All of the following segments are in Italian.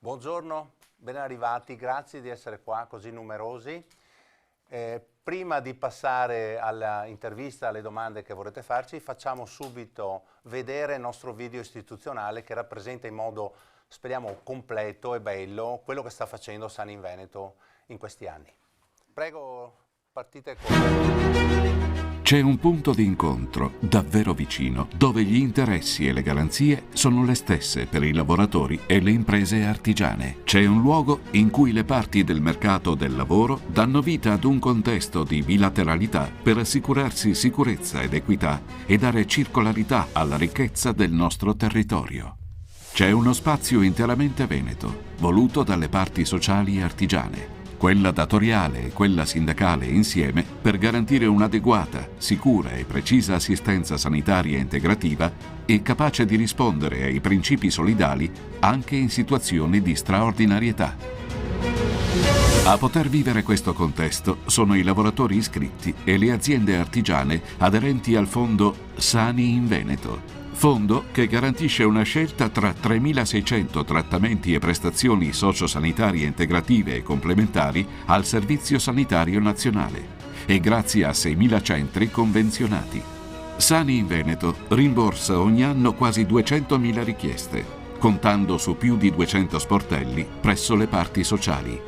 Buongiorno, ben arrivati, grazie di essere qua così numerosi. Prima di passare all'intervista, alle domande che vorrete farci, facciamo subito vedere il nostro video istituzionale che rappresenta in modo, speriamo, completo e bello quello che sta facendo Sani in Veneto in questi anni. Prego, partite con... C'è un punto di incontro davvero vicino, dove gli interessi e le garanzie sono le stesse per i lavoratori e le imprese artigiane. C'è un luogo in cui le parti del mercato del lavoro danno vita ad un contesto di bilateralità per assicurarsi sicurezza ed equità e dare circolarità alla ricchezza del nostro territorio. C'è uno spazio interamente veneto, voluto dalle parti sociali e artigiane, quella datoriale e quella sindacale insieme per garantire un'adeguata, sicura e precisa assistenza sanitaria integrativa e capace di rispondere ai principi solidali anche in situazioni di straordinarietà. A poter vivere questo contesto sono i lavoratori iscritti e le aziende artigiane aderenti al fondo Sani in Veneto. Fondo che garantisce una scelta tra 3.600 trattamenti e prestazioni sociosanitarie integrative e complementari al Servizio Sanitario Nazionale e grazie a 6.000 centri convenzionati. Sani in Veneto rimborsa ogni anno quasi 200.000 richieste, contando su più di 200 sportelli presso le parti sociali.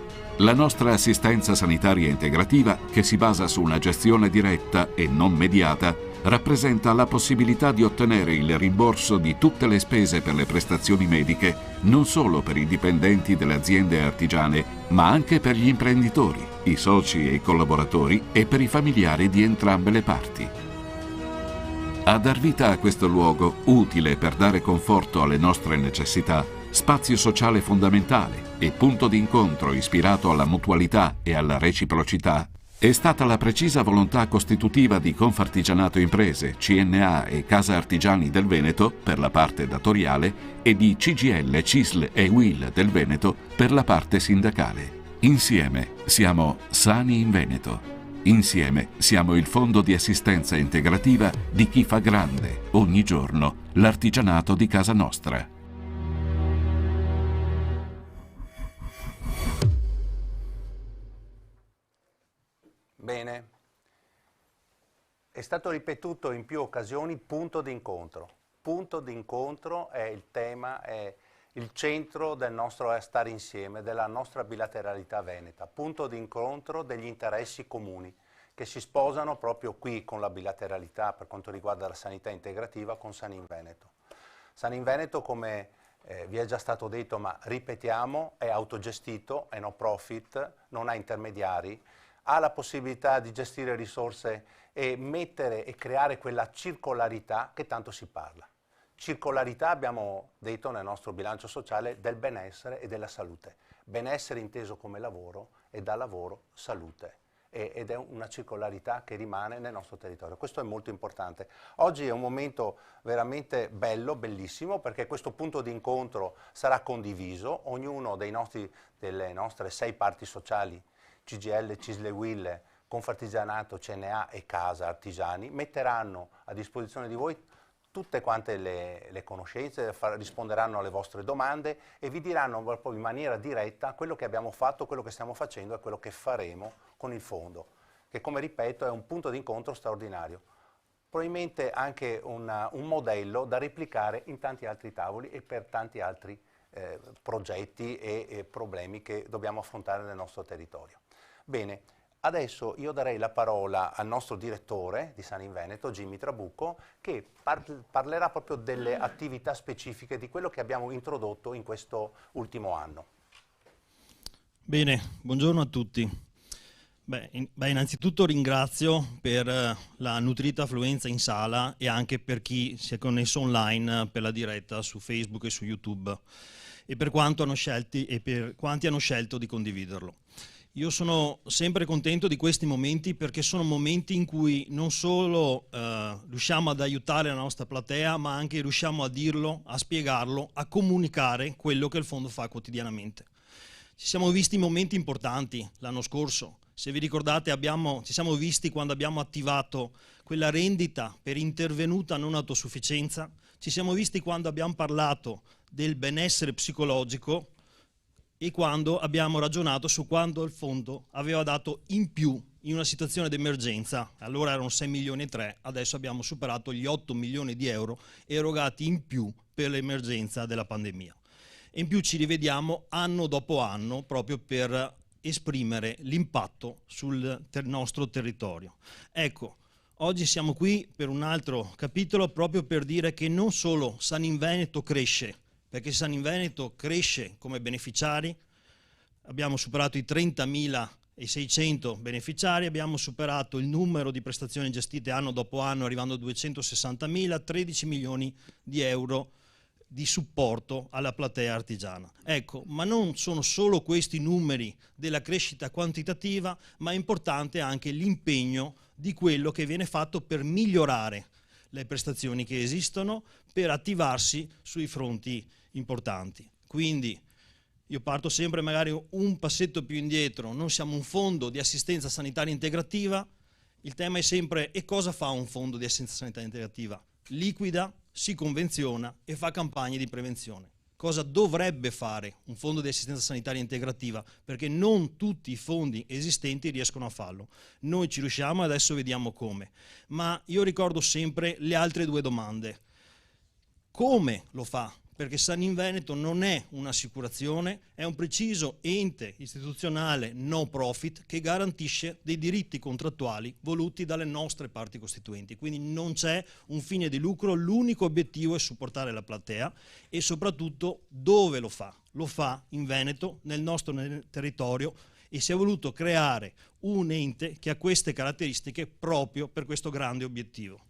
La nostra assistenza sanitaria integrativa, che si basa su una gestione diretta e non mediata, rappresenta la possibilità di ottenere il rimborso di tutte le spese per le prestazioni mediche, non solo per i dipendenti delle aziende artigiane, ma anche per gli imprenditori, i soci e i collaboratori e per i familiari di entrambe le parti. A dar vita a questo luogo, utile per dare conforto alle nostre necessità, spazio sociale fondamentale e punto di incontro ispirato alla mutualità e alla reciprocità, è stata la precisa volontà costitutiva di Confartigianato Imprese, CNA e Casa Artigiani del Veneto per la parte datoriale e di CGIL, CISL e UIL del Veneto per la parte sindacale. Insieme siamo Sani in Veneto. Insieme siamo il fondo di assistenza integrativa di chi fa grande, ogni giorno, l'artigianato di casa nostra. Bene, è stato ripetuto in più occasioni punto d'incontro. Punto d'incontro è il tema, è il centro del nostro stare insieme, della nostra bilateralità veneta. Punto d'incontro degli interessi comuni che si sposano proprio qui con la bilateralità per quanto riguarda la sanità integrativa con Sani in Veneto. Sani in Veneto, come vi è già stato detto, ma ripetiamo, è autogestito, è no profit, non ha intermediari, ha la possibilità di gestire risorse e mettere e creare quella circolarità che tanto si parla. Circolarità, abbiamo detto nel nostro bilancio sociale, del benessere e della salute. Benessere inteso come lavoro e da lavoro salute. Ed è una circolarità che rimane nel nostro territorio. Questo è molto importante. Oggi è un momento veramente bello, bellissimo, perché questo punto di incontro sarà condiviso. Ognuno delle nostre 6 parti sociali, CGIL, CISL e UIL, Confartigianato, CNA e Casa Artigiani, metteranno a disposizione di voi tutte quante le conoscenze, risponderanno alle vostre domande e vi diranno proprio in maniera diretta quello che abbiamo fatto, quello che stiamo facendo e quello che faremo con il fondo, che, come ripeto, è un punto di incontro straordinario. Probabilmente anche un modello da replicare in tanti altri tavoli e per tanti altri progetti e problemi che dobbiamo affrontare nel nostro territorio. Bene, adesso io darei la parola al nostro direttore di Sani in Veneto, Jimmy Trabucco, che parlerà proprio delle attività specifiche di quello che abbiamo introdotto in questo ultimo anno. Bene, buongiorno a tutti. Innanzitutto ringrazio per la nutrita affluenza in sala e anche per chi si è connesso online per la diretta su Facebook e su YouTube e per quanti hanno scelto di condividerlo. Io sono sempre contento di questi momenti perché sono momenti in cui non solo riusciamo ad aiutare la nostra platea, ma anche riusciamo a dirlo, a spiegarlo, a comunicare quello che il fondo fa quotidianamente. Ci siamo visti momenti importanti l'anno scorso. Se vi ricordate ci siamo visti quando abbiamo attivato quella rendita per intervenuta non autosufficienza, ci siamo visti quando abbiamo parlato del benessere psicologico e quando abbiamo ragionato su quanto il fondo aveva dato in più in una situazione d'emergenza. Allora erano 6 milioni e 3, adesso abbiamo superato gli 8 milioni di euro erogati in più per l'emergenza della pandemia. E in più ci rivediamo anno dopo anno proprio per esprimere l'impatto sul nostro territorio. Ecco, oggi siamo qui per un altro capitolo proprio per dire che non solo San in Veneto cresce, perché San in Veneto cresce come beneficiari, abbiamo superato i 30.600 beneficiari, abbiamo superato il numero di prestazioni gestite anno dopo anno arrivando a 260.000, 13 milioni di euro di supporto alla platea artigiana. Ecco, ma non sono solo questi numeri della crescita quantitativa, ma è importante anche l'impegno di quello che viene fatto per migliorare le prestazioni che esistono, per attivarsi sui fronti importanti. Quindi io parto sempre magari un passetto più indietro, non siamo un fondo di assistenza sanitaria integrativa, il tema è sempre: e cosa fa un fondo di assistenza sanitaria integrativa? Liquida, si convenziona e fa campagne di prevenzione. Cosa dovrebbe fare un fondo di assistenza sanitaria integrativa? Perché non tutti i fondi esistenti riescono a farlo. Noi ci riusciamo e adesso vediamo come. Ma io ricordo sempre le altre due domande. Come lo fa? Perché San in Veneto non è un'assicurazione, è un preciso ente istituzionale no profit che garantisce dei diritti contrattuali voluti dalle nostre parti costituenti. Quindi non c'è un fine di lucro, l'unico obiettivo è supportare la platea e soprattutto dove lo fa? Lo fa in Veneto, nel nostro territorio, e si è voluto creare un ente che ha queste caratteristiche proprio per questo grande obiettivo.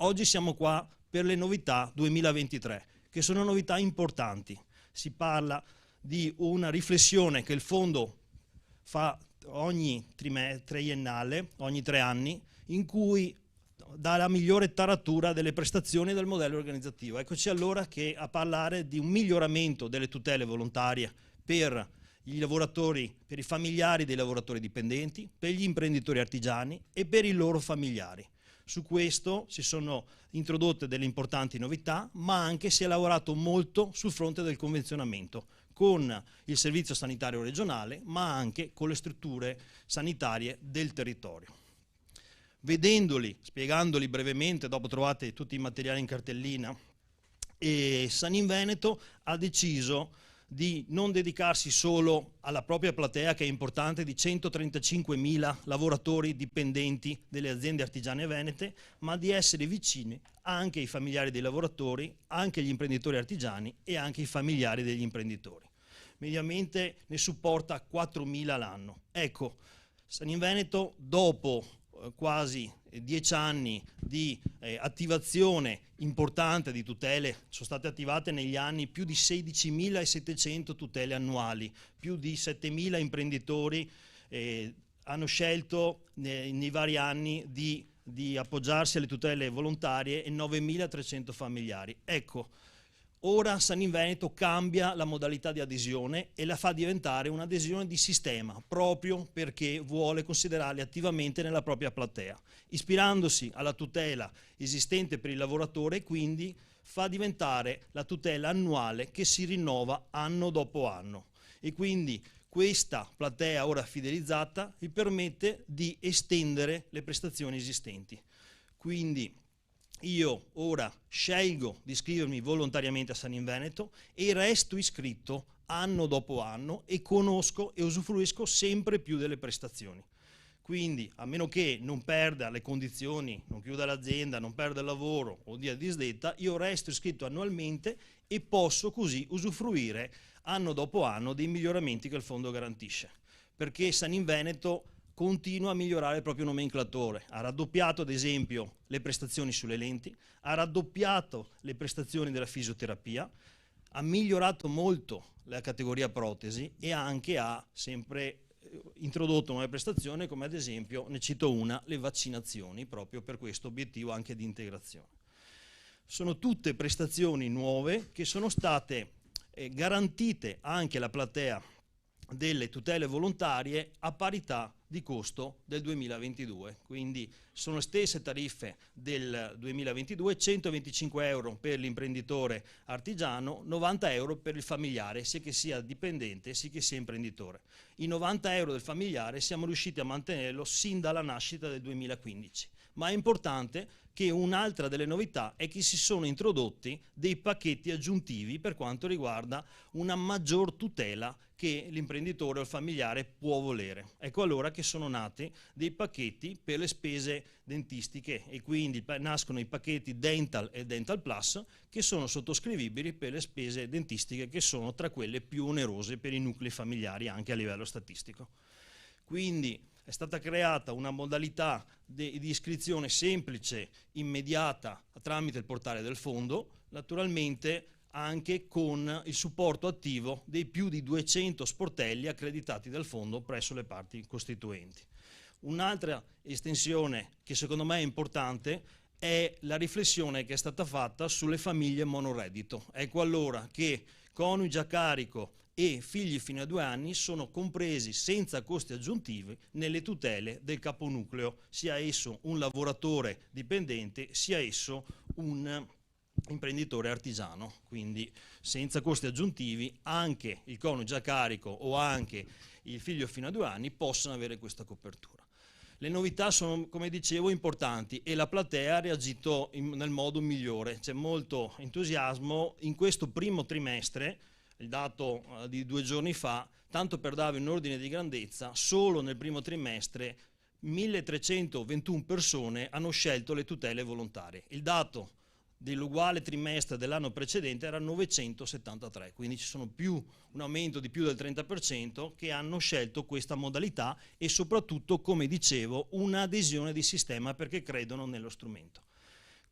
Oggi siamo qua per le novità 2023. Che sono novità importanti. Si parla di una riflessione che il fondo fa ogni triennale, ogni 3 anni, in cui dà la migliore taratura delle prestazioni del modello organizzativo. Eccoci allora che a parlare di un miglioramento delle tutele volontarie per i lavoratori, per i familiari dei lavoratori dipendenti, per gli imprenditori artigiani e per i loro familiari. Su questo si sono introdotte delle importanti novità, ma anche si è lavorato molto sul fronte del convenzionamento con il servizio sanitario regionale, ma anche con le strutture sanitarie del territorio. Vedendoli, spiegandoli brevemente, dopo trovate tutti i materiali in cartellina, San in Veneto ha deciso di non dedicarsi solo alla propria platea, che è importante, di 135.000 lavoratori dipendenti delle aziende artigiane venete, ma di essere vicini anche ai familiari dei lavoratori, anche agli imprenditori artigiani e anche ai familiari degli imprenditori. Mediamente ne supporta 4.000 l'anno. Ecco, San in Veneto, dopo quasi 10 anni di attivazione importante di tutele, sono state attivate negli anni più di 16.700 tutele annuali, più di 7.000 imprenditori hanno scelto nei vari anni di appoggiarsi alle tutele volontarie e 9.300 familiari. Ecco, ora San in Veneto cambia la modalità di adesione e la fa diventare un'adesione di sistema, proprio perché vuole considerarli attivamente nella propria platea, ispirandosi alla tutela esistente per il lavoratore e quindi fa diventare la tutela annuale che si rinnova anno dopo anno. E quindi questa platea ora fidelizzata gli permette di estendere le prestazioni esistenti. Quindi io ora scelgo di iscrivermi volontariamente a San in Veneto e resto iscritto anno dopo anno e conosco e usufruisco sempre più delle prestazioni. Quindi, a meno che non perda le condizioni, non chiuda l'azienda, non perda il lavoro o dia disdetta, io resto iscritto annualmente e posso così usufruire anno dopo anno dei miglioramenti che il fondo garantisce. Perché San in Veneto continua a migliorare il proprio nomenclatore, ha raddoppiato ad esempio le prestazioni sulle lenti, ha raddoppiato le prestazioni della fisioterapia, ha migliorato molto la categoria protesi e anche ha sempre introdotto nuove prestazioni, come ad esempio, ne cito una, le vaccinazioni, proprio per questo obiettivo anche di integrazione. Sono tutte prestazioni nuove che sono state garantite anche alla platea delle tutele volontarie a parità di costo del 2022, quindi sono le stesse tariffe del 2022, 125 euro per l'imprenditore artigiano, 90 euro per il familiare, sia che sia dipendente sia che sia imprenditore. I 90 euro del familiare siamo riusciti a mantenerlo sin dalla nascita del 2015, ma è importante che un'altra delle novità è che si sono introdotti dei pacchetti aggiuntivi per quanto riguarda una maggior tutela che l'imprenditore o il familiare può volere. Ecco allora che sono nati dei pacchetti per le spese dentistiche e quindi nascono i pacchetti Dental e Dental Plus che sono sottoscrivibili per le spese dentistiche che sono tra quelle più onerose per i nuclei familiari anche a livello statistico. Quindi è stata creata una modalità di iscrizione semplice, immediata, tramite il portale del fondo, naturalmente anche con il supporto attivo dei più di 200 sportelli accreditati dal fondo presso le parti costituenti. Un'altra estensione che secondo me è importante è la riflessione che è stata fatta sulle famiglie monoreddito. Ecco allora che coniugi a carico e figli fino a 2 anni sono compresi senza costi aggiuntivi nelle tutele del caponucleo, sia esso un lavoratore dipendente, sia esso un imprenditore artigiano, quindi senza costi aggiuntivi anche il coniuge a carico o anche il figlio fino a 2 anni possono avere questa copertura. Le novità sono, come dicevo, importanti e la platea ha reagito nel modo migliore, c'è molto entusiasmo in questo primo trimestre. Il dato di 2 giorni fa, tanto per darvi un ordine di grandezza, solo nel primo trimestre 1321 persone hanno scelto le tutele volontarie. Il dato dell'uguale trimestre dell'anno precedente era 973, quindi ci sono un aumento di più del 30% che hanno scelto questa modalità e soprattutto, come dicevo, un'adesione di sistema perché credono nello strumento.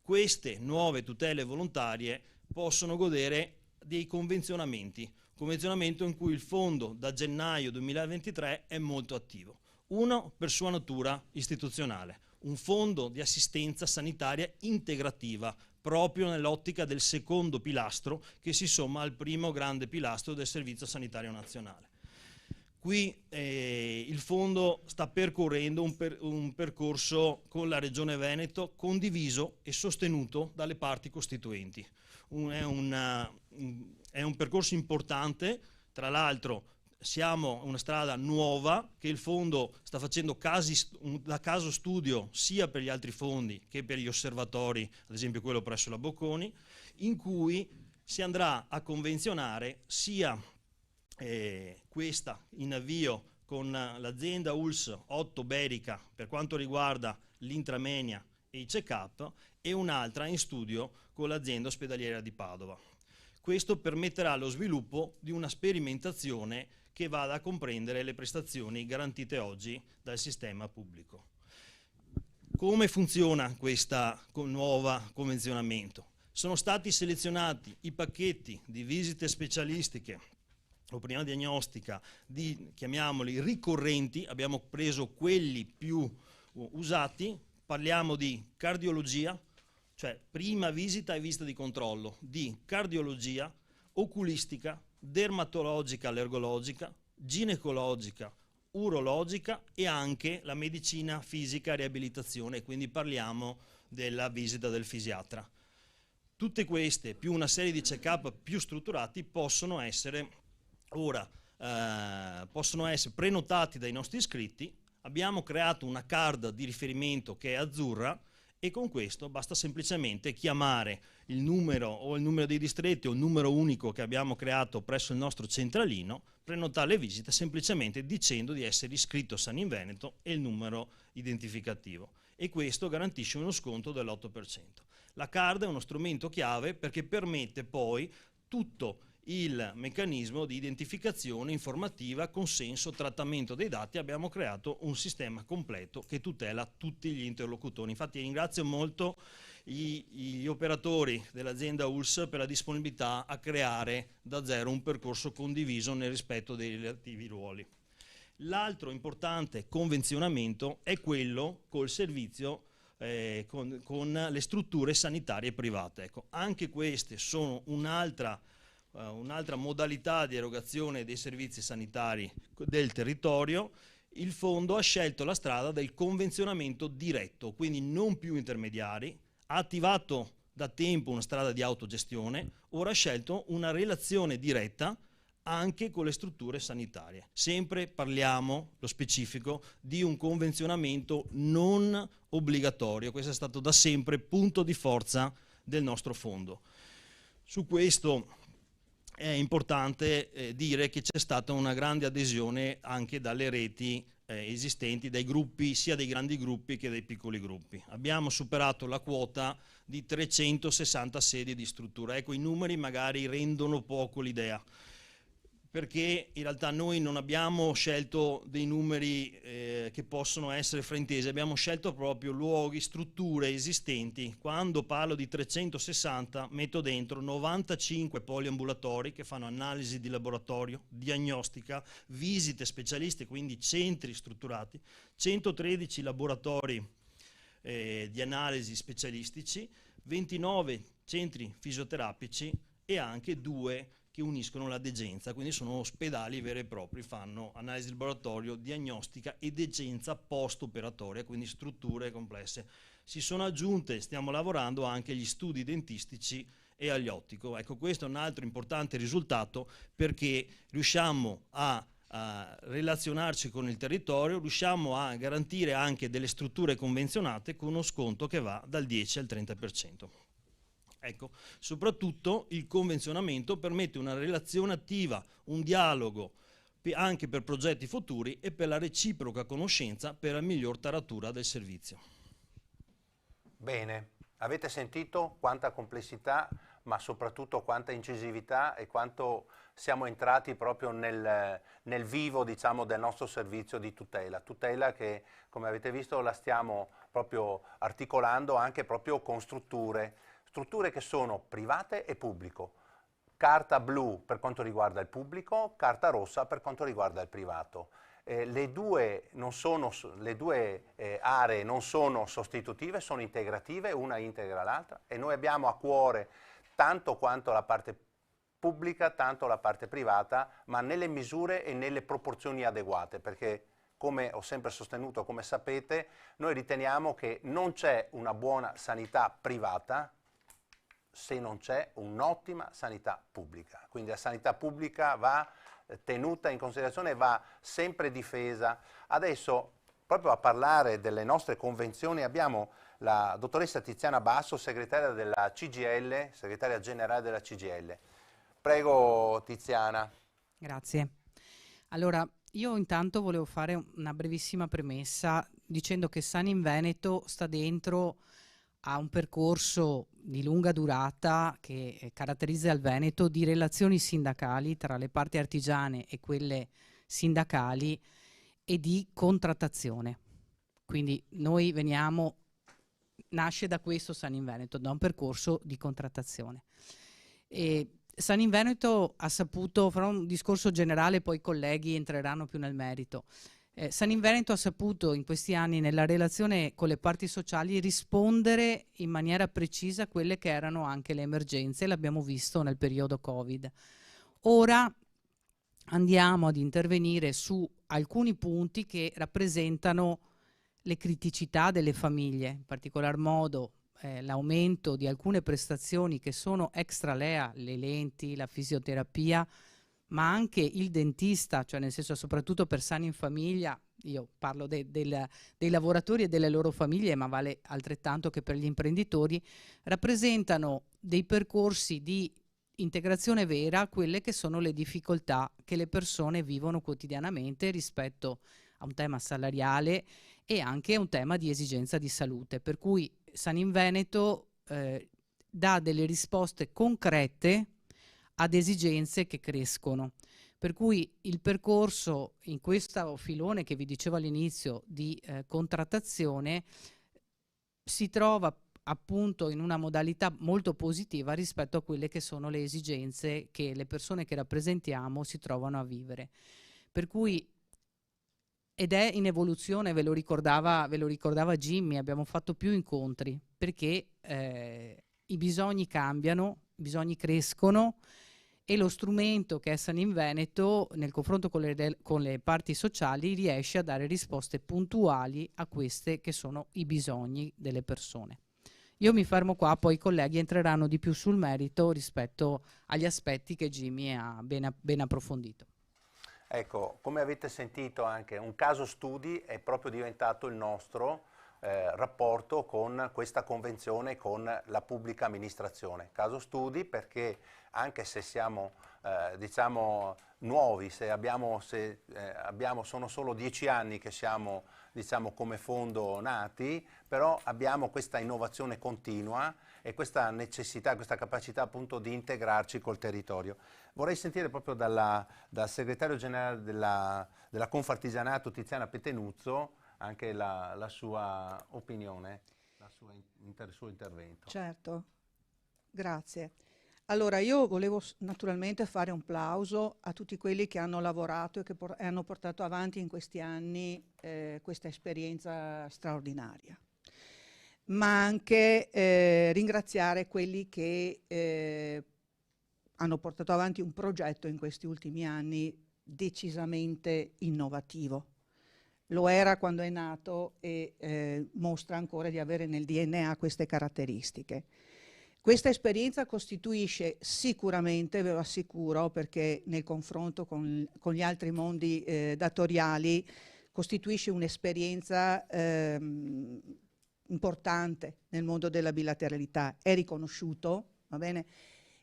Queste nuove tutele volontarie possono godere dei convenzionamento in cui il fondo da gennaio 2023 è molto attivo. Uno, per sua natura istituzionale, un fondo di assistenza sanitaria integrativa proprio nell'ottica del secondo pilastro che si somma al primo grande pilastro del Servizio Sanitario Nazionale. Qui il fondo sta percorrendo un percorso con la Regione Veneto condiviso e sostenuto dalle parti costituenti. È un percorso importante, tra l'altro siamo una strada nuova che il fondo sta facendo da caso studio sia per gli altri fondi che per gli osservatori, ad esempio quello presso la Bocconi, in cui si andrà a convenzionare sia questa in avvio con l'azienda ULS 8 Berica per quanto riguarda l'intramenia e i check-up e un'altra in studio con l'azienda ospedaliera di Padova. Questo permetterà lo sviluppo di una sperimentazione che vada a comprendere le prestazioni garantite oggi dal sistema pubblico. Come funziona questo nuovo convenzionamento? Sono stati selezionati i pacchetti di visite specialistiche o prima diagnostica, chiamiamoli ricorrenti, abbiamo preso quelli più usati, parliamo di cardiologia, cioè prima visita e visita di controllo, di cardiologia, oculistica, dermatologica, allergologica, ginecologica, urologica e anche la medicina fisica e riabilitazione, quindi parliamo della visita del fisiatra. Tutte queste, più una serie di check-up più strutturati, possono essere prenotati dai nostri iscritti. Abbiamo creato una card di riferimento che è azzurra e con questo basta semplicemente chiamare il numero dei distretti o il numero unico che abbiamo creato presso il nostro centralino, prenotare le visite semplicemente dicendo di essere iscritto a San in Veneto e il numero identificativo e questo garantisce uno sconto dell'8%. La card è uno strumento chiave perché permette poi tutto il meccanismo di identificazione informativa, consenso, trattamento dei dati. Abbiamo creato un sistema completo che tutela tutti gli interlocutori. Infatti ringrazio molto gli operatori dell'azienda ULS per la disponibilità a creare da zero un percorso condiviso nel rispetto dei relativi ruoli. L'altro importante convenzionamento è quello col servizio con le strutture sanitarie private. Ecco, anche queste sono un'altra un'altra modalità di erogazione dei servizi sanitari del territorio, il fondo ha scelto la strada del convenzionamento diretto, quindi non più intermediari, ha attivato da tempo una strada di autogestione, ora ha scelto una relazione diretta anche con le strutture sanitarie. Sempre parliamo, lo specifico, di un convenzionamento non obbligatorio. Questo è stato da sempre punto di forza del nostro fondo. Su questo è importante dire che c'è stata una grande adesione anche dalle reti esistenti, dai gruppi, sia dei grandi gruppi che dei piccoli gruppi. Abbiamo superato la quota di 360 sedi di struttura. Ecco, i numeri magari rendono poco l'idea, perché in realtà noi non abbiamo scelto dei numeri che possono essere fraintesi, abbiamo scelto proprio luoghi, strutture esistenti. Quando parlo di 360 metto dentro 95 poliambulatori che fanno analisi di laboratorio, diagnostica, visite specialiste, quindi centri strutturati, 113 laboratori di analisi specialistici, 29 centri fisioterapici e anche 2 che uniscono la degenza, quindi sono ospedali veri e propri, fanno analisi di laboratorio, diagnostica e degenza post-operatoria, quindi strutture complesse. Si sono aggiunte, stiamo lavorando anche agli studi dentistici e agli ottico. Ecco, questo è un altro importante risultato, perché riusciamo a relazionarci con il territorio, riusciamo a garantire anche delle strutture convenzionate con uno sconto che va dal 10 al 30%. Ecco, soprattutto il convenzionamento permette una relazione attiva, un dialogo anche per progetti futuri e per la reciproca conoscenza per la miglior taratura del servizio. Bene, avete sentito quanta complessità, ma soprattutto quanta incisività e quanto siamo entrati proprio nel vivo, diciamo, del nostro servizio di tutela che, come avete visto, la stiamo proprio articolando anche proprio con strutture che sono private e pubblico. Carta blu per quanto riguarda il pubblico, carta rossa per quanto riguarda il privato. Le due aree non sono sostitutive, sono integrative, una integra l'altra, e noi abbiamo a cuore tanto quanto la parte pubblica, tanto la parte privata, ma nelle misure e nelle proporzioni adeguate, perché, come ho sempre sostenuto, come sapete, noi riteniamo che non c'è una buona sanità privata se non c'è un'ottima sanità pubblica. Quindi la sanità pubblica va tenuta in considerazione e va sempre difesa. Adesso, proprio a parlare delle nostre convenzioni, abbiamo la dottoressa Tiziana Basso, segretaria della CGIL, segretaria generale della CGIL. Prego Tiziana. Grazie. Allora, io intanto volevo fare una brevissima premessa dicendo che Sani in Veneto sta dentro a un percorso di lunga durata che caratterizza il Veneto di relazioni sindacali tra le parti artigiane e quelle sindacali e di contrattazione. Quindi noi nasce da questo Sani in Veneto, da un percorso di contrattazione. E Sani in Veneto ha saputo, farò un discorso generale, poi i colleghi entreranno più nel merito. Sani in Veneto ha saputo in questi anni, nella relazione con le parti sociali, rispondere in maniera precisa a quelle che erano anche le emergenze, l'abbiamo visto nel periodo Covid. Ora andiamo ad intervenire su alcuni punti che rappresentano le criticità delle famiglie, in particolar modo l'aumento di alcune prestazioni che sono extra LEA, le lenti, la fisioterapia, ma anche il dentista, cioè nel senso soprattutto per Sani in Famiglia, io parlo dei lavoratori e delle loro famiglie, ma vale altrettanto che per gli imprenditori, rappresentano dei percorsi di integrazione vera a quelle che sono le difficoltà che le persone vivono quotidianamente rispetto a un tema salariale e anche a un tema di esigenza di salute, per cui Sani in Veneto dà delle risposte concrete ad esigenze che crescono. Per cui il percorso in questo filone che vi dicevo all'inizio di contrattazione si trova appunto in una modalità molto positiva rispetto a quelle che sono le esigenze che le persone che rappresentiamo si trovano a vivere. Per cui, ed è in evoluzione, ve lo ricordava Jimmy, abbiamo fatto più incontri perché i bisogni cambiano, i bisogni crescono e lo strumento che è San in Veneto nel confronto con le parti sociali riesce a dare risposte puntuali a queste che sono i bisogni delle persone. Io mi fermo qua, poi i colleghi entreranno di più sul merito rispetto agli aspetti che Jimmy ha ben approfondito. Ecco, come avete sentito anche un caso studi è proprio diventato il nostro rapporto con questa convenzione con la pubblica amministrazione. Caso studi perché anche se siamo diciamo nuovi, sono solo 10 anni che siamo diciamo come fondo nati, però abbiamo questa innovazione continua e questa necessità, questa capacità appunto di integrarci col territorio. Vorrei sentire proprio dal segretario generale della Confartigianato, Tiziana Petenuzzo, anche la sua opinione, il suo intervento. Certo, grazie. Allora, io volevo naturalmente fare un plauso a tutti quelli che hanno lavorato e che hanno portato avanti in questi anni questa esperienza straordinaria, ma anche ringraziare quelli che hanno portato avanti un progetto in questi ultimi anni decisamente innovativo. Lo era quando è nato e mostra ancora di avere nel DNA queste caratteristiche. Questa esperienza costituisce sicuramente, ve lo assicuro, perché nel confronto con gli altri mondi datoriali costituisce un'esperienza importante nel mondo della bilateralità, è riconosciuto, va bene?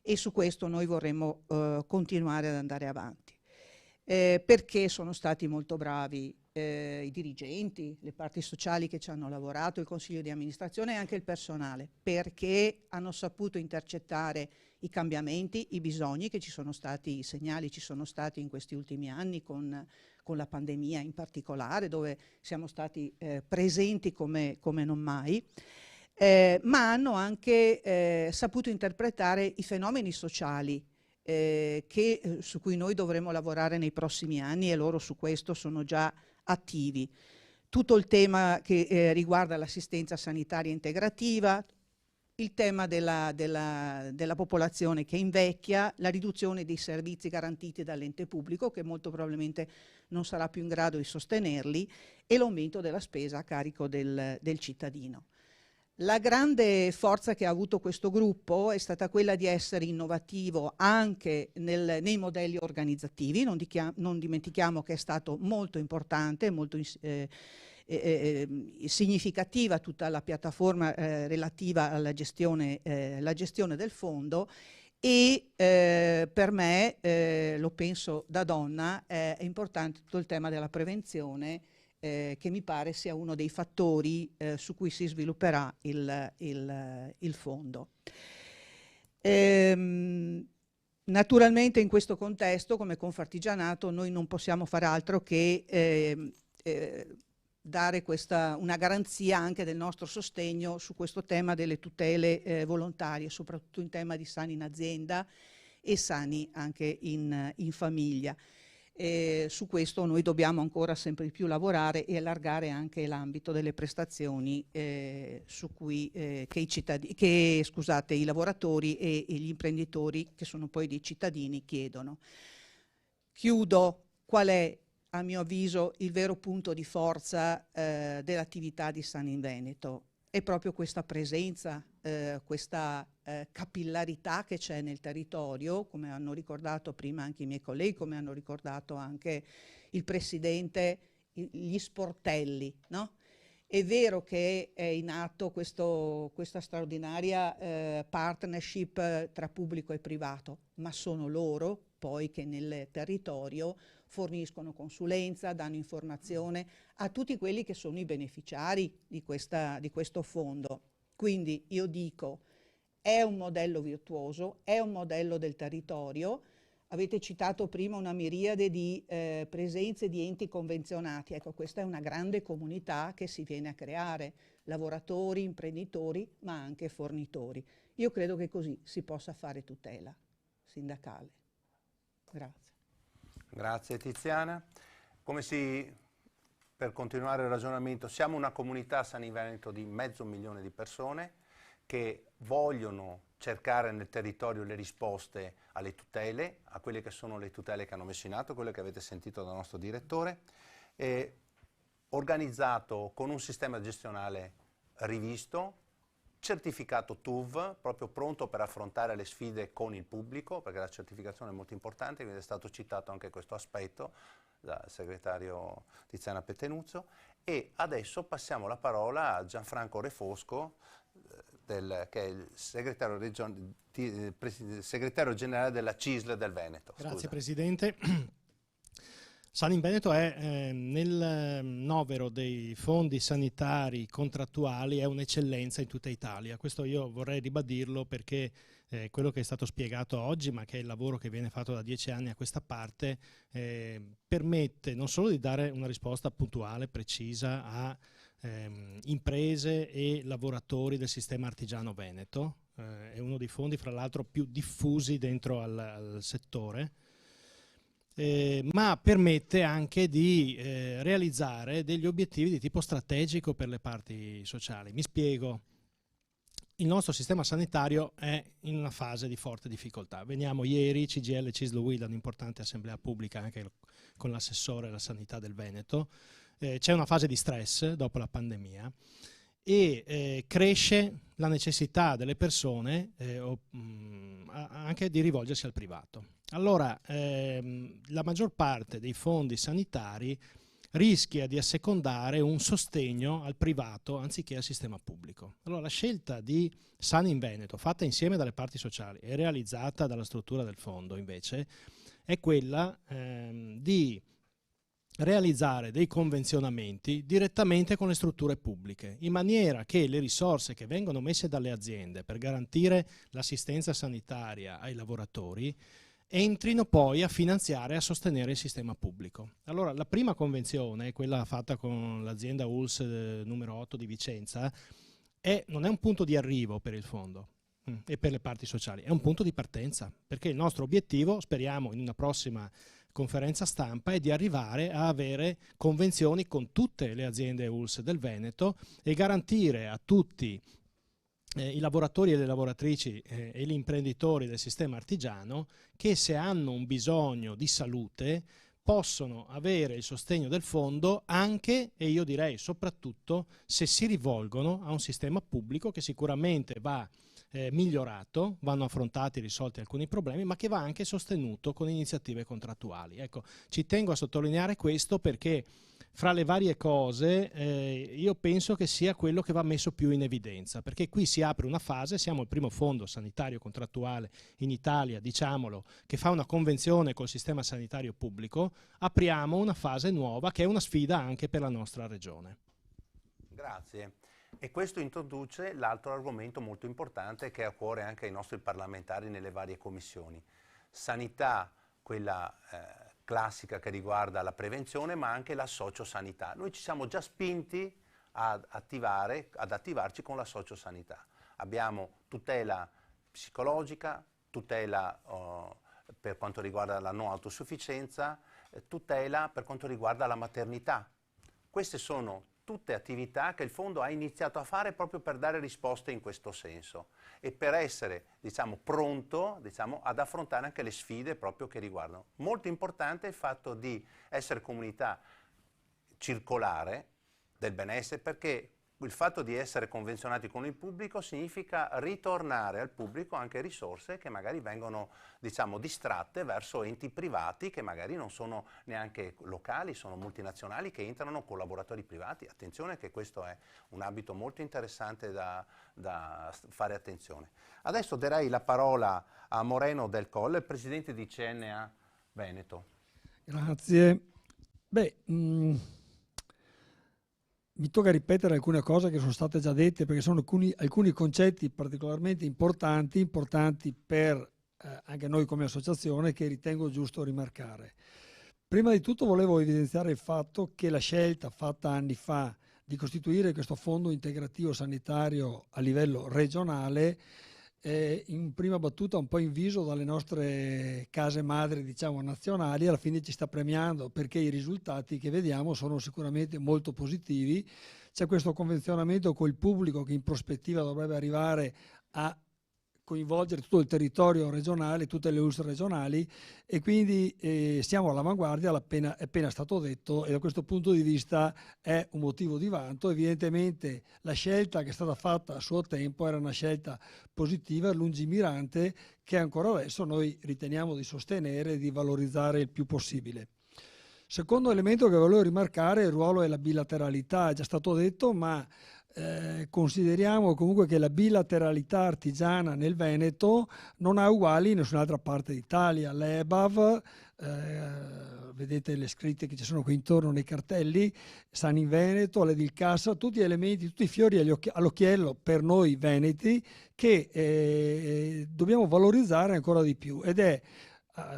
E su questo noi vorremmo continuare ad andare avanti. Perché sono stati molto bravi i dirigenti, le parti sociali che ci hanno lavorato, il consiglio di amministrazione e anche il personale, perché hanno saputo intercettare i cambiamenti, i bisogni che ci sono stati, i segnali ci sono stati in questi ultimi anni con la pandemia in particolare, dove siamo stati presenti come non mai, ma hanno anche saputo interpretare i fenomeni sociali su cui noi dovremo lavorare nei prossimi anni, e loro su questo sono già attivi. Tutto il tema che riguarda l'assistenza sanitaria integrativa, il tema della popolazione che invecchia, la riduzione dei servizi garantiti dall'ente pubblico, che molto probabilmente non sarà più in grado di sostenerli, e l'aumento della spesa a carico del cittadino. La grande forza che ha avuto questo gruppo è stata quella di essere innovativo anche nei modelli organizzativi. Non dimentichiamo che è stato molto importante, molto significativa tutta la piattaforma relativa alla gestione del fondo, e per me, lo penso da donna, è importante tutto il tema della prevenzione, che mi pare sia uno dei fattori su cui si svilupperà il fondo. Naturalmente in questo contesto, come Confartigianato, noi non possiamo fare altro che dare una garanzia anche del nostro sostegno su questo tema delle tutele volontarie, soprattutto in tema di sani in azienda e sani anche in famiglia. Su questo noi dobbiamo ancora sempre di più lavorare e allargare anche l'ambito delle prestazioni su cui i lavoratori e gli imprenditori, che sono poi dei cittadini, chiedono. Chiudo. Qual è, a mio avviso, il vero punto di forza dell'attività di San in Veneto? È proprio questa presenza, questa capillarità che c'è nel territorio, come hanno ricordato prima anche i miei colleghi, come hanno ricordato anche il Presidente, gli sportelli, no? È vero che è in atto questa straordinaria partnership tra pubblico e privato, ma sono loro poi che nel territorio forniscono consulenza, danno informazione a tutti quelli che sono i beneficiari di questo fondo. Quindi io dico, è un modello virtuoso, è un modello del territorio. Avete citato prima una miriade di presenze di enti convenzionati. Ecco, questa è una grande comunità che si viene a creare, lavoratori, imprenditori, ma anche fornitori. Io credo che così si possa fare tutela sindacale. Grazie. Grazie Tiziana. Per continuare il ragionamento, siamo una comunità San in Veneto di 500.000 di persone che vogliono cercare nel territorio le risposte alle tutele, a quelle che sono le tutele che hanno messo in atto, quelle che avete sentito dal nostro direttore, organizzato con un sistema gestionale rivisto, certificato TUV, proprio pronto per affrontare le sfide con il pubblico, perché la certificazione è molto importante, quindi è stato citato anche questo aspetto dal segretario Tiziana Pettenuzzo. E adesso passiamo la parola a Gianfranco Refosco, che è il segretario generale della CISL del Veneto. Grazie Presidente. Sanin Veneto è nel novero dei fondi sanitari contrattuali, è un'eccellenza in tutta Italia. Questo io vorrei ribadirlo perché quello che è stato spiegato oggi, ma che è il lavoro che viene fatto da 10 anni a questa parte, permette non solo di dare una risposta puntuale, precisa a imprese e lavoratori del sistema artigiano veneto, è uno dei fondi fra l'altro più diffusi dentro al settore, ma permette anche di realizzare degli obiettivi di tipo strategico per le parti sociali. Mi spiego. Il nostro sistema sanitario è in una fase di forte difficoltà. Veniamo ieri, CGIL e CISL UIL, un'importante assemblea pubblica anche con l'assessore alla sanità del Veneto. C'è una fase di stress dopo la pandemia e cresce la necessità delle persone anche di rivolgersi al privato. Allora, la maggior parte dei fondi sanitari rischia di assecondare un sostegno al privato anziché al sistema pubblico. Allora la scelta di Sanin Veneto, fatta insieme dalle parti sociali e realizzata dalla struttura del fondo invece, è quella di realizzare dei convenzionamenti direttamente con le strutture pubbliche, in maniera che le risorse che vengono messe dalle aziende per garantire l'assistenza sanitaria ai lavoratori entrino poi a finanziare e a sostenere il sistema pubblico. Allora la prima convenzione, quella fatta con l'azienda ULS numero 8 di Vicenza, non è un punto di arrivo per il fondo e per le parti sociali, è un punto di partenza, perché il nostro obiettivo, speriamo in una prossima conferenza stampa, è di arrivare a avere convenzioni con tutte le aziende ULS del Veneto e garantire a tutti i lavoratori e le lavoratrici e gli imprenditori del sistema artigiano che se hanno un bisogno di salute possono avere il sostegno del fondo anche, e io direi soprattutto, se si rivolgono a un sistema pubblico che sicuramente va migliorato, vanno affrontati e risolti alcuni problemi, ma che va anche sostenuto con iniziative contrattuali. Ecco, ci tengo a sottolineare questo perché fra le varie cose io penso che sia quello che va messo più in evidenza, perché qui si apre una fase, siamo il primo fondo sanitario contrattuale in Italia, diciamolo, che fa una convenzione col sistema sanitario pubblico, apriamo una fase nuova che è una sfida anche per la nostra regione. Grazie. E questo introduce l'altro argomento molto importante che è a cuore anche ai nostri parlamentari nelle varie commissioni. Sanità, quella classica che riguarda la prevenzione, ma anche la sociosanità. Noi ci siamo già spinti ad attivarci con la sociosanità. Abbiamo tutela psicologica, tutela per quanto riguarda la non autosufficienza, tutela per quanto riguarda la maternità. Queste sono tutte attività che il fondo ha iniziato a fare proprio per dare risposte in questo senso e per essere, diciamo, pronto, diciamo, ad affrontare anche le sfide proprio che riguardano. Molto importante il fatto di essere comunità circolare del benessere, perché il fatto di essere convenzionati con il pubblico significa ritornare al pubblico anche risorse che magari vengono, diciamo, distratte verso enti privati che magari non sono neanche locali, sono multinazionali che entrano con laboratori privati. Attenzione che questo è un ambito molto interessante da fare attenzione. Adesso darei la parola a Moreno Del Colle, presidente di CNA Veneto. Grazie. Mi tocca ripetere alcune cose che sono state già dette perché sono alcuni concetti particolarmente importanti per anche noi come associazione che ritengo giusto rimarcare. Prima di tutto volevo evidenziare il fatto che la scelta fatta anni fa di costituire questo fondo integrativo sanitario a livello regionale in prima battuta un po' inviso dalle nostre case madri, diciamo, nazionali, alla fine ci sta premiando perché i risultati che vediamo sono sicuramente molto positivi. C'è questo convenzionamento col pubblico che in prospettiva dovrebbe arrivare a coinvolgere tutto il territorio regionale, tutte le ULSS regionali, e quindi siamo all'avanguardia, è appena stato detto, e da questo punto di vista è un motivo di vanto. Evidentemente la scelta che è stata fatta a suo tempo era una scelta positiva, lungimirante, che ancora adesso noi riteniamo di sostenere e di valorizzare il più possibile. Secondo elemento che volevo rimarcare è il ruolo della bilateralità. È già stato detto, ma consideriamo comunque che la bilateralità artigiana nel Veneto non ha uguali in nessun'altra parte d'Italia. L'EBAV, vedete le scritte che ci sono qui intorno nei cartelli, San in Veneto, l'Edilcassa, tutti elementi, tutti i fiori all'occhiello per noi veneti che dobbiamo valorizzare ancora di più, ed è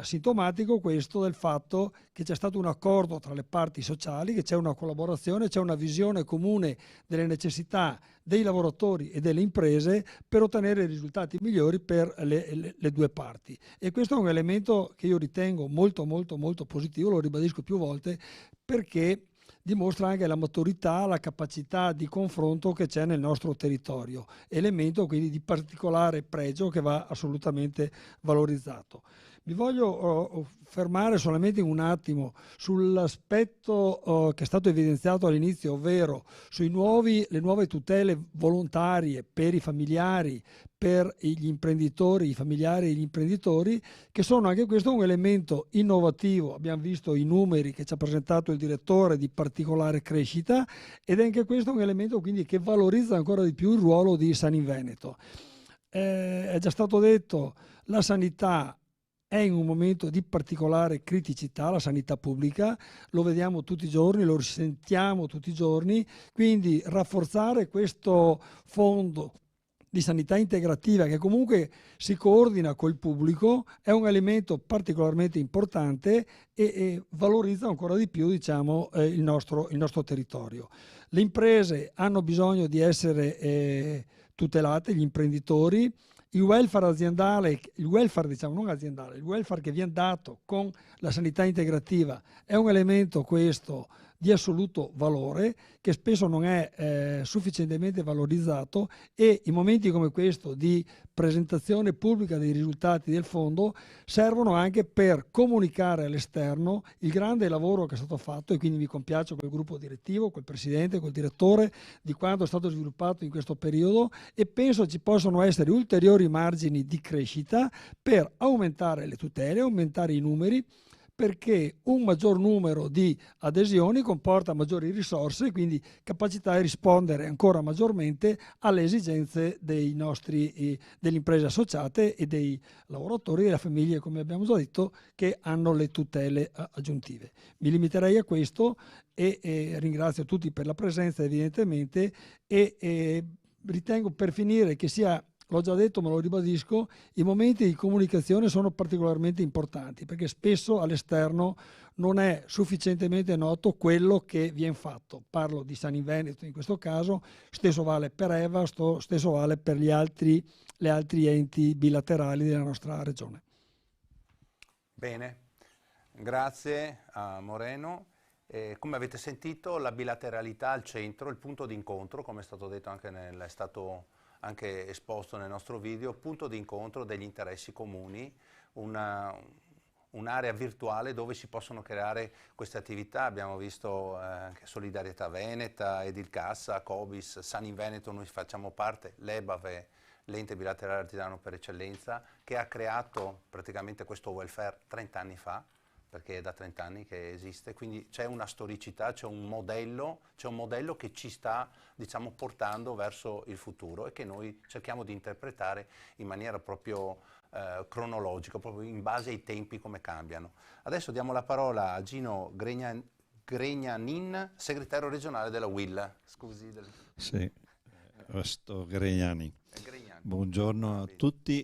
sintomatico questo del fatto che c'è stato un accordo tra le parti sociali, che c'è una collaborazione, c'è una visione comune delle necessità dei lavoratori e delle imprese per ottenere risultati migliori per le due parti. E questo è un elemento che io ritengo molto molto molto positivo, lo ribadisco più volte, perché dimostra anche la maturità, la capacità di confronto che c'è nel nostro territorio, elemento quindi di particolare pregio che va assolutamente valorizzato. Mi voglio fermare solamente un attimo sull'aspetto che è stato evidenziato all'inizio, ovvero le nuove tutele volontarie per i familiari, per gli imprenditori, i familiari e gli imprenditori, che sono anche questo un elemento innovativo. Abbiamo visto i numeri che ci ha presentato il direttore di particolare crescita, ed è anche questo un elemento quindi che valorizza ancora di più il ruolo di San in Veneto. È già stato detto, la sanità è in un momento di particolare criticità, la sanità pubblica, lo vediamo tutti i giorni, lo risentiamo tutti i giorni, quindi rafforzare questo fondo di sanità integrativa che comunque si coordina col pubblico è un elemento particolarmente importante e valorizza ancora di più, diciamo, il nostro territorio. Le imprese hanno bisogno di essere tutelate, gli imprenditori. Il welfare aziendale, il welfare diciamo non aziendale, il welfare che viene dato con la sanità integrativa è un elemento questo di assoluto valore che spesso non è sufficientemente valorizzato, e in momenti come questo di presentazione pubblica dei risultati del fondo servono anche per comunicare all'esterno il grande lavoro che è stato fatto, e quindi mi compiaccio col gruppo direttivo, col presidente, col direttore di quanto è stato sviluppato in questo periodo, e penso ci possono essere ulteriori margini di crescita per aumentare le tutele, aumentare i numeri, perché un maggior numero di adesioni comporta maggiori risorse, quindi capacità di rispondere ancora maggiormente alle esigenze delle imprese associate e dei lavoratori e delle famiglie, come abbiamo già detto, che hanno le tutele aggiuntive. Mi limiterei a questo e ringrazio tutti per la presenza evidentemente, e ritengo per finire che sia, l'ho già detto ma lo ribadisco, i momenti di comunicazione sono particolarmente importanti, perché spesso all'esterno non è sufficientemente noto quello che viene fatto. Parlo di San in Veneto in questo caso, stesso vale per EVA, stesso vale per gli altri enti bilaterali della nostra regione. Bene, grazie a Moreno. Come avete sentito, la bilateralità al centro, il punto d'incontro, come è stato detto anche è stato anche esposto nel nostro video, punto di incontro degli interessi comuni, un'area virtuale dove si possono creare queste attività. Abbiamo visto anche Solidarietà Veneta, Edilcassa, Cobis, San in Veneto, noi facciamo parte, l'EBAV, l'ente bilaterale artigiano per eccellenza, che ha creato praticamente questo welfare 30 anni fa, perché è da 30 anni che esiste, quindi c'è una storicità, c'è un modello che ci sta, diciamo, portando verso il futuro e che noi cerchiamo di interpretare in maniera proprio cronologica, proprio in base ai tempi come cambiano. Adesso diamo la parola a Gino Gregnanin, segretario regionale della UIL. Scusi. Sì, sto Gregnanin. Buongiorno a tutti,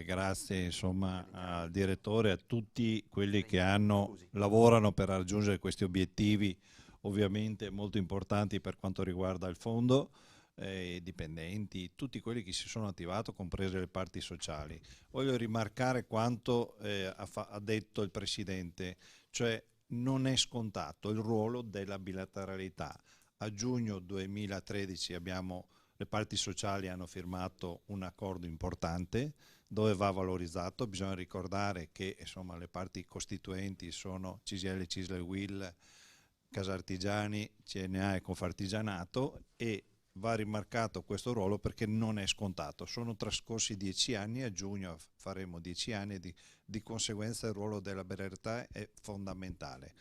grazie insomma al direttore e a tutti quelli che lavorano per raggiungere questi obiettivi ovviamente molto importanti per quanto riguarda il fondo, dipendenti, tutti quelli che si sono attivati, comprese le parti sociali. Voglio rimarcare quanto ha detto il Presidente, cioè non è scontato il ruolo della bilateralità. A giugno 2013 abbiamo le parti sociali hanno firmato un accordo importante dove va valorizzato. Bisogna ricordare che insomma, le parti costituenti sono CGIL, CISL, UIL, Casartigiani, CNA e Confartigianato, e va rimarcato questo ruolo perché non è scontato. Sono trascorsi 10 anni, a giugno faremo 10 anni e di conseguenza il ruolo della BRT è fondamentale.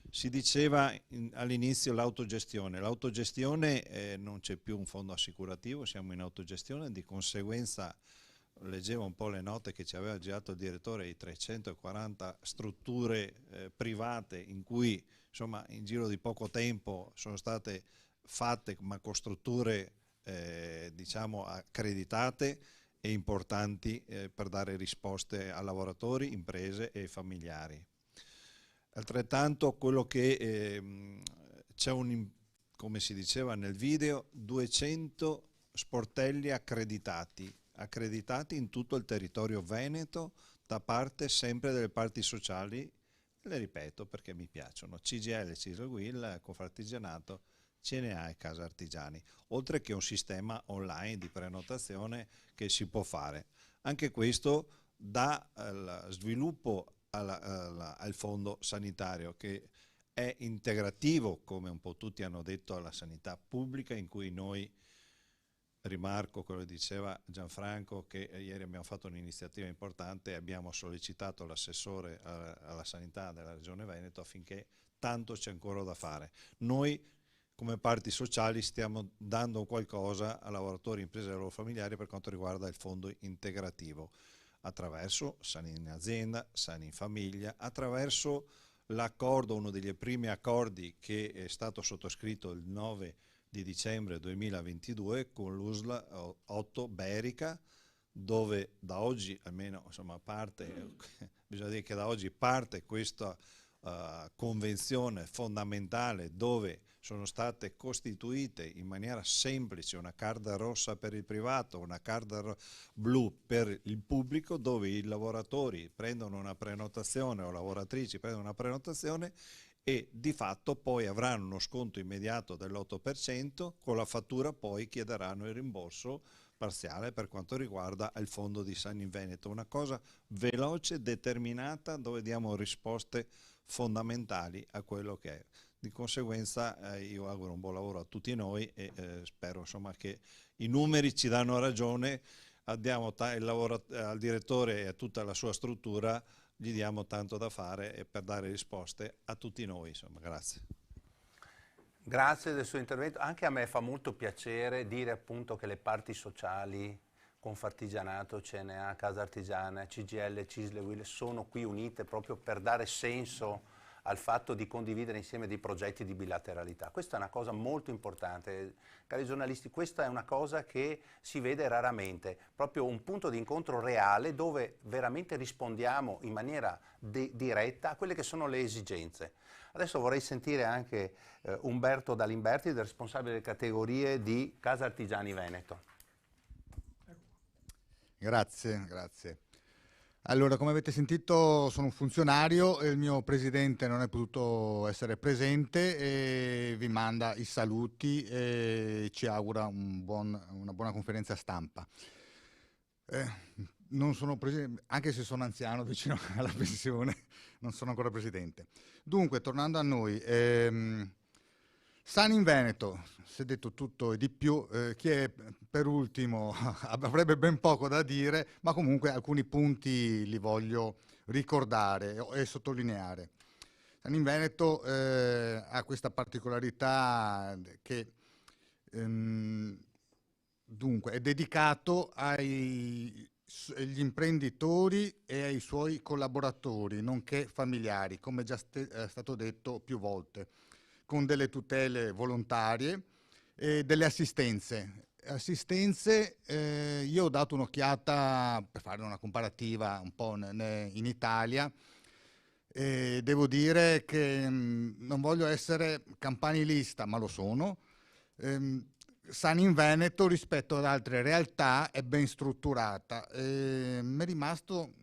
Si diceva all'inizio l'autogestione. L'autogestione non c'è più un fondo assicurativo, siamo in autogestione, di conseguenza leggevo un po' le note che ci aveva girato il direttore di 340 strutture private in cui insomma in giro di poco tempo sono state fatte, ma con strutture diciamo accreditate e importanti per dare risposte a lavoratori, imprese e familiari. Altrettanto quello che c'è come si diceva nel video, 200 sportelli accreditati in tutto il territorio veneto da parte sempre delle parti sociali, le ripeto perché mi piacciono, CGIL, CISL, UIL, Confartigianato, CNA e Casa Artigiani, oltre che un sistema online di prenotazione che si può fare. Anche questo dà sviluppo al fondo sanitario, che è integrativo, come un po' tutti hanno detto, alla sanità pubblica, in cui noi, rimarco quello che diceva Gianfranco, che ieri abbiamo fatto un'iniziativa importante e abbiamo sollecitato l'assessore alla sanità della Regione Veneto affinché tanto c'è ancora da fare. Noi come parti sociali stiamo dando qualcosa a lavoratori, imprese e loro familiari per quanto riguarda il fondo integrativo, attraverso Sani in azienda, Sani in famiglia, attraverso l'accordo, uno degli primi accordi che è stato sottoscritto il 9 di dicembre 2022 con l'USL 8 Berica, dove da oggi almeno insomma parte, bisogna dire che da oggi parte questa convenzione fondamentale, dove sono state costituite in maniera semplice una carta rossa per il privato, una carta blu per il pubblico, dove i lavoratori prendono una prenotazione o lavoratrici prendono una prenotazione e di fatto poi avranno uno sconto immediato dell'8%, con la fattura poi chiederanno il rimborso parziale per quanto riguarda il fondo di Sani in Veneto. Una cosa veloce, determinata, dove diamo risposte fondamentali a quello che è. Di conseguenza io auguro un buon lavoro a tutti noi e spero insomma che i numeri ci danno ragione, diamo al direttore e a tutta la sua struttura, gli diamo tanto da fare e per dare risposte a tutti noi, insomma, grazie. Grazie del suo intervento. Anche a me fa molto piacere dire appunto che le parti sociali, Confartigianato, CNA, Casa Artigiana, CGIL, CISL, UIL sono qui unite proprio per dare senso al fatto di condividere insieme dei progetti di bilateralità. Questa è una cosa molto importante, cari giornalisti, questa è una cosa che si vede raramente, proprio un punto di incontro reale dove veramente rispondiamo in maniera diretta a quelle che sono le esigenze. Adesso vorrei sentire anche Umberto D'Alimberti, del responsabile delle categorie di Casa Artigiani Veneto. Grazie, grazie. Allora, come avete sentito, sono un funzionario e il mio presidente non è potuto essere presente e vi manda i saluti e ci augura una buona conferenza stampa. Non sono anche se sono anziano, vicino alla pensione, non sono ancora presidente. Dunque, tornando a noi, Sani in Veneto, si è detto tutto e di più, chi è per ultimo avrebbe ben poco da dire, ma comunque alcuni punti li voglio ricordare e sottolineare. Sani in Veneto ha questa particolarità che dunque è dedicato agli imprenditori e ai suoi collaboratori, nonché familiari, come già è stato detto più volte, con delle tutele volontarie e delle assistenze. Io ho dato un'occhiata per fare una comparativa un po' in Italia e devo dire che non voglio essere campanilista, ma lo sono. Sani in Veneto rispetto ad altre realtà è ben strutturata. Mi è rimasto,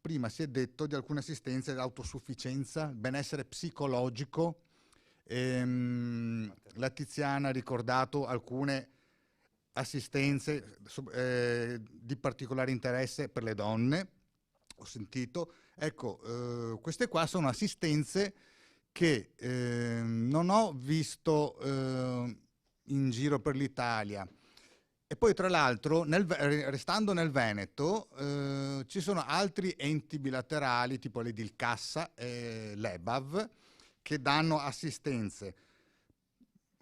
prima si è detto di alcune assistenze dell'autosufficienza, benessere psicologico. La Tiziana ha ricordato alcune assistenze di particolare interesse per le donne, ho sentito. Ecco, queste qua sono assistenze che non ho visto in giro per l'Italia. E poi tra l'altro, restando nel Veneto, ci sono altri enti bilaterali tipo l'Edilcassa e l'EBAV che danno assistenze.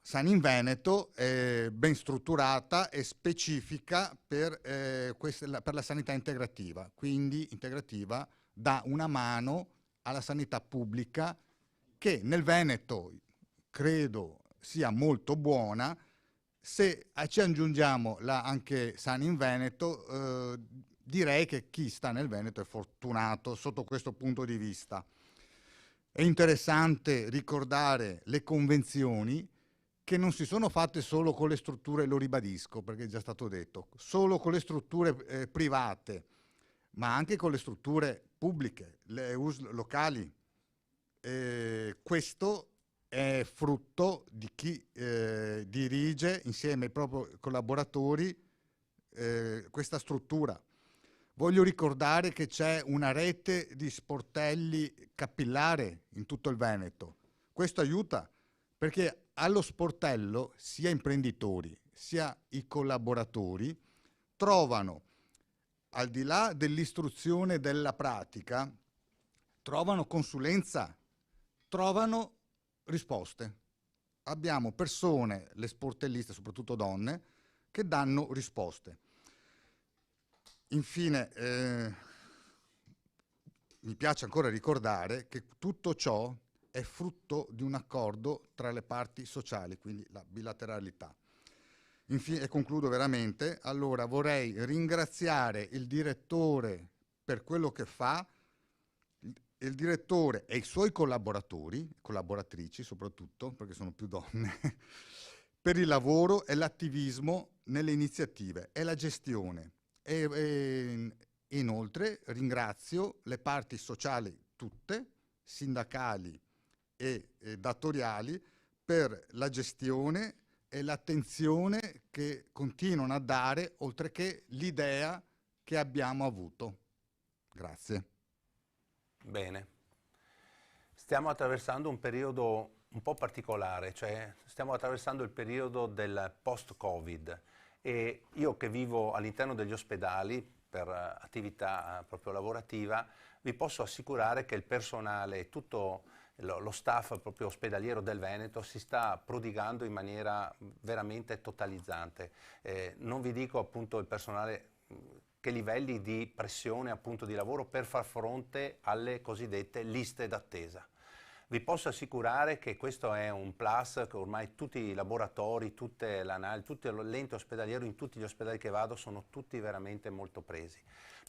Saninveneto è ben strutturata e specifica per la sanità integrativa, quindi integrativa dà una mano alla sanità pubblica che nel Veneto credo sia molto buona. Se ci aggiungiamo anche Saninveneto, direi che chi sta nel Veneto è fortunato sotto questo punto di vista. È interessante ricordare le convenzioni che non si sono fatte solo con le strutture, lo ribadisco perché è già stato detto, solo con le strutture private, ma anche con le strutture pubbliche, le US locali. Questo è frutto di chi dirige insieme ai propri collaboratori questa struttura. Voglio ricordare che c'è una rete di sportelli capillare in tutto il Veneto. Questo aiuta perché allo sportello sia imprenditori sia i collaboratori trovano, al di là dell'istruzione della pratica, trovano consulenza, trovano risposte. Abbiamo persone, le sportelliste, soprattutto donne, che danno risposte. Infine, mi piace ancora ricordare che tutto ciò è frutto di un accordo tra le parti sociali, quindi la bilateralità. Infine, e concludo veramente, allora vorrei ringraziare il direttore per quello che fa, il direttore e i suoi collaboratori, collaboratrici soprattutto, perché sono più donne, per il lavoro e l'attivismo nelle iniziative e la gestione. E inoltre ringrazio le parti sociali tutte, sindacali e datoriali, per la gestione e l'attenzione che continuano a dare, oltre che l'idea che abbiamo avuto. Grazie. Bene. Stiamo attraversando un periodo un po' particolare, cioè stiamo attraversando il periodo del post-Covid e io che vivo all'interno degli ospedali per attività proprio lavorativa, vi posso assicurare che il personale, tutto lo staff proprio ospedaliero del Veneto si sta prodigando in maniera veramente totalizzante. Non vi dico appunto il personale, che livelli di pressione appunto di lavoro per far fronte alle cosiddette liste d'attesa. Vi posso assicurare che questo è un plus che ormai tutti i laboratori, tutto l'ente ospedaliero, in tutti gli ospedali che vado, sono tutti veramente molto presi.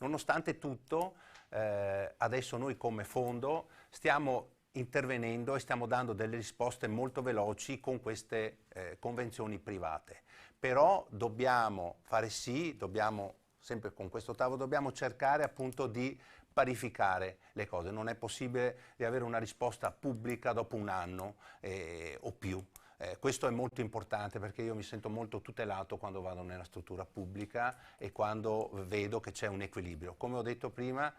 Nonostante tutto, adesso noi come fondo stiamo intervenendo e stiamo dando delle risposte molto veloci con queste convenzioni private. Però dobbiamo fare sì, sempre con questo tavolo, dobbiamo cercare appunto di parificare le cose. Non è possibile di avere una risposta pubblica dopo un anno o più. Questo è molto importante perché io mi sento molto tutelato quando vado nella struttura pubblica e quando vedo che c'è un equilibrio. Come ho detto prima,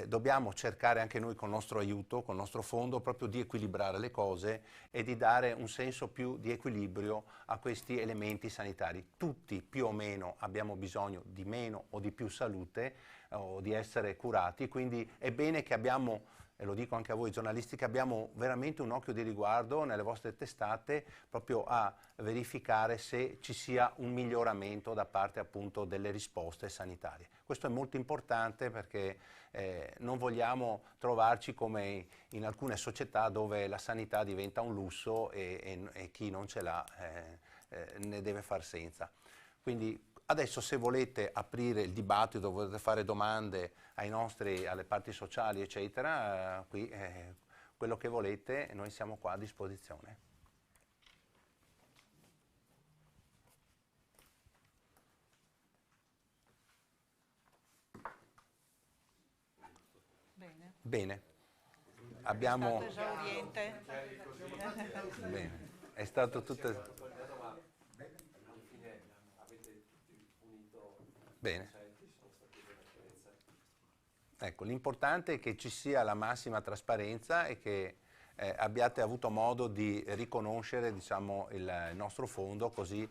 dobbiamo cercare anche noi con il nostro aiuto, con il nostro fondo, proprio di equilibrare le cose e di dare un senso più di equilibrio a questi elementi sanitari. Tutti più o meno abbiamo bisogno di meno o di più salute o di essere curati, quindi è bene che abbiamo, e lo dico anche a voi giornalisti, che abbiamo veramente un occhio di riguardo nelle vostre testate proprio a verificare se ci sia un miglioramento da parte appunto delle risposte sanitarie. Questo è molto importante perché non vogliamo trovarci come in alcune società dove la sanità diventa un lusso e chi non ce l'ha ne deve far senza. Quindi adesso se volete aprire il dibattito, volete fare domande alle parti sociali eccetera, qui quello che volete, noi siamo qua a disposizione. Bene. Abbiamo... È stato esauriente. Bene. È stato tutto... Bene. Ecco, l'importante è che ci sia la massima trasparenza e che abbiate avuto modo di riconoscere, diciamo, il nostro fondo, così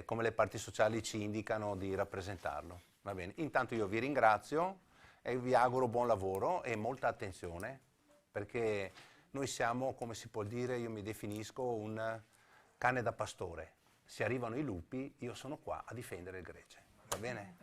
come le parti sociali ci indicano di rappresentarlo. Va bene. Intanto io vi ringrazio e vi auguro buon lavoro e molta attenzione, perché noi siamo, come si può dire, io mi definisco un cane da pastore. Se arrivano i lupi, io sono qua a difendere il gregge. Va bene?